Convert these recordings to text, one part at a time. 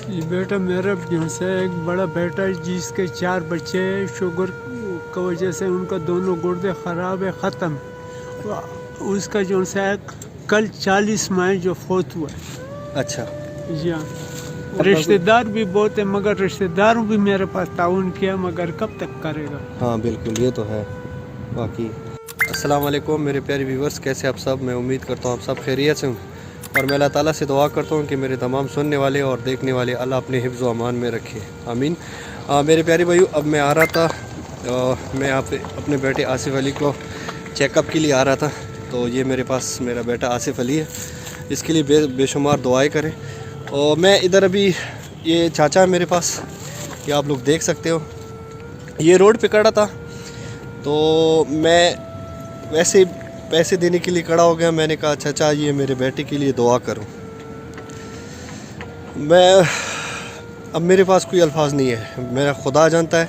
یہ بیٹا میرا جو ہے ایک بڑا بیٹا ہے جس کے 4 بچے ہیں، شوگر کی وجہ سے ان کا دونوں گردے خراب ہے، ختم. اس کا جو ہے کل 40 ماہ جو فوت ہوا ہے. اچھا جی ہاں. رشتہ دار بھی بہت ہیں مگر رشتہ داروں بھی میرے پاس تعاون کیا، مگر کب تک کرے گا. ہاں بالکل، یہ تو ہے واقعی. السلام علیکم میرے پیارے ویورز، کیسے آپ سب؟ میں امید کرتا ہوں آپ سب خیریت سے ہوں، اور میں اللہ تعالیٰ سے دعا کرتا ہوں کہ میرے تمام سننے والے اور دیکھنے والے اللہ اپنے حفظ و امان میں رکھے، آمین. میرے پیارے بھائیو، اب میں آ رہا تھا، میں اپنے بیٹے آصف علی کو چیک اپ کے لیے آ رہا تھا. تو یہ میرے پاس میرا بیٹا آصف علی ہے، اس کے لیے بے شمار دعائیں کریں. اور میں ادھر ابھی یہ چاچا ہے میرے پاس، یہ آپ لوگ دیکھ سکتے ہو، یہ روڈ پہ کھڑا تھا تو میں ویسے پیسے دینے کے لیے کھڑا ہو گیا. میں نے کہا چچا یہ میرے بیٹے کے لیے دعا کرو. اب میرے پاس کوئی الفاظ نہیں ہے، میرا خدا جانتا ہے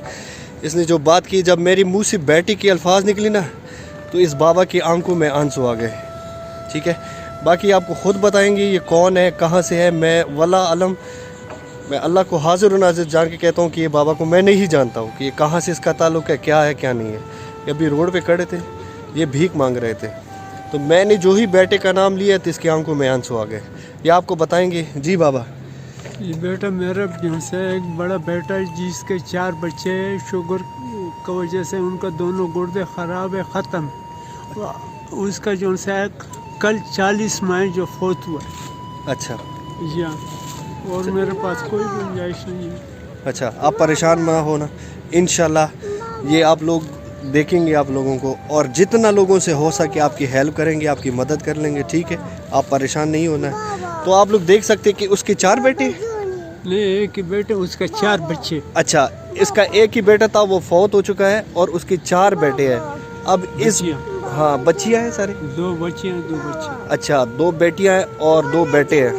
اس نے جو بات کی. جب میری منہ سے بیٹے کے الفاظ نکلی نا تو اس بابا کی آنکھوں میں آنسو آ گئے. ٹھیک ہے، باقی آپ کو خود بتائیں گے یہ کون ہے، کہاں سے ہے. میں واللہ علم، میں اللہ کو حاضر و ناظر جان کے کہتا ہوں کہ یہ بابا کو میں نہیں جانتا ہوں کہ یہ کہاں سے اس کا تعلق ہے، کیا ہے کیا نہیں ہے. یہ ابھی روڈ پہ کھڑے تھے، یہ بھیک مانگ رہے تھے، تو میں نے جو ہی بیٹے کا نام لیا تو اس کی آنکھوں میں آنسو آ گئے. یہ آپ کو بتائیں گے. جی بابا. یہ بیٹا میرا جو ہے ایک بڑا بیٹا ہے جس کے 4 بچے ہیں، شوگر کی وجہ سے ان کا دونوں گردے خراب ہے، ختم. اس کا جو ہے کل 40 ماہ جو فوت ہوا ہے. اچھا. جی ہاں. اور میرے پاس کوئی گنجائش نہیں ہے. اچھا، آپ پریشان نہ ہونا، انشاءاللہ یہ آپ لوگ دیکھیں گے آپ لوگوں کو، اور جتنا لوگوں سے ہو سکے آپ کی ہیلپ کریں گے، آپ کی مدد کر لیں گے. ٹھیک ہے، آپ پریشان نہیں ہونا ہے. تو آپ لوگ دیکھ سکتے کہ اس کے 4 بیٹے نہیں، ایک ہی بیٹے، اس کا 4 بچے. اچھا، اس کا ایک ہی بیٹا تھا، وہ فوت ہو چکا ہے، اور اس کے 4 بیٹے ہیں. اب اس بچیاں. ہاں بچیاں ہیں سارے. 2 بچیاں 2 بچے. اچھا، 2 بیٹیاں ہیں اور 2 بیٹے ہیں.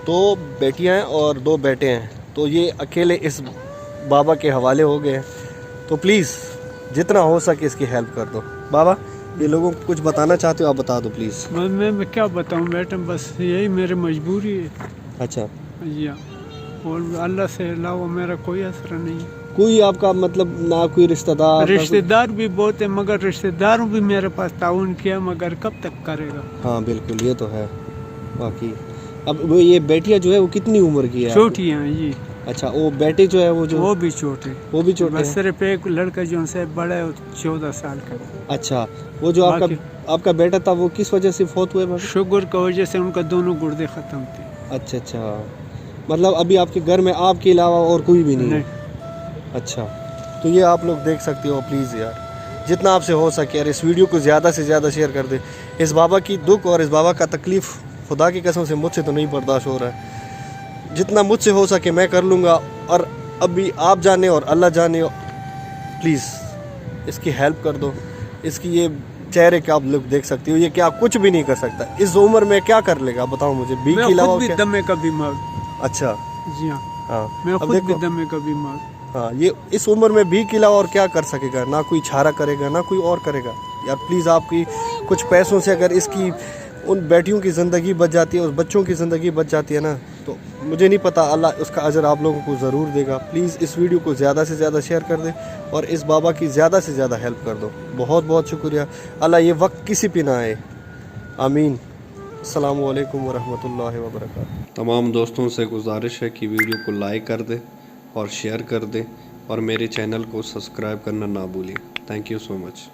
2 بیٹیاں ہیں اور 2 بیٹے ہیں. تو یہ اکیلے اس بابا کے حوالے ہو گئے ہیں. تو پلیز جتنا ہو سکے اس کی ہیلپ کر دو. بابا یہ لوگوں کو کچھ بتانا چاہتے ہو آپ بتا دو پلیز. میں کیا بتاؤں بیٹا، بس یہی میری مجبوری ہے. اچھا. جی ہاں. اور اللہ سے علاوہ میرا کوئی اثر نہیں ہے. کوئی آپ کا مطلب نہ کوئی رشتہ دار؟ رشتہ دار بھی بہت ہیں مگر رشتہ داروں بھی میرے پاس تعاون کیا، مگر کب تک کرے گا. ہاں بالکل، یہ تو ہے واقعی. اب وہ یہ بیٹیاں جو ہے وہ کتنی عمر کی ہے؟ چھوٹی ہیں جی. اچھا، وہ بیٹے جو ہے وہ بھی چھوٹے. وہ بھی چھوٹے بس ہیں. صرف ایک لڑکا جو ہے بڑا ہے، 14 سال کا. اچھا، وہ جو آپ کا بیٹا تھا وہ کس وجہ سے فوت ہوئے؟ شوگر کی وجہ سے ان کا دونوں گردے ختم تھے. اچھا اچھا، مطلب ابھی آپ کے گھر میں آپ کے علاوہ اور کوئی بھی نہیں ہے؟ اچھا. تو یہ آپ لوگ دیکھ سکتے ہو. پلیز یار جتنا آپ سے ہو سکے یار اس ویڈیو کو زیادہ سے زیادہ شیئر کر دے. اس بابا کی دکھ اور اس بابا کا تکلیف خدا کی قسم سے مجھ سے تو نہیں برداشت ہو رہا ہے. جتنا مجھ سے ہو سکے میں کر لوں گا. اور ابھی آپ جانے اور اللہ جانے، پلیز اس کی ہیلپ کر دو. اس کی یہ چہرے کے آپ لوگ دیکھ سکتے ہو، یہ کیا کچھ بھی نہیں کر سکتا اس عمر میں. کیا کر لے گا بتاؤ مجھے؟ بی کے علاوہ بھی دمے کا بیمار. اچھا. جی ہاں. ہاں میں خود بھی دمے کا بیمار. ہاں، یہ اس عمر میں بھی کے علاوہ اور کیا کر سکے گا؟ نہ کوئی چھارا کرے گا، نہ کوئی اور کرے گا. یار پلیز آپ کی کچھ پیسوں سے اگر اس کی ان بیٹیوں کی زندگی بچ جاتی ہے، اس بچوں کی زندگی بچ جاتی ہے نا، تو مجھے نہیں پتا، اللہ اس کا اجر آپ لوگوں کو ضرور دے گا. پلیز اس ویڈیو کو زیادہ سے زیادہ شیئر کر دے اور اس بابا کی زیادہ سے زیادہ ہیلپ کر دو. بہت بہت شکریہ. اللہ یہ وقت کسی پہ نہ آئے، آمین. السلام علیکم ورحمۃ اللہ وبرکاتہ. تمام دوستوں سے گزارش ہے کہ ویڈیو کو لائک کر دیں اور شیئر کر دیں، اور میرے چینل کو سبسکرائب کرنا نہ بھولیں. Thank you so much.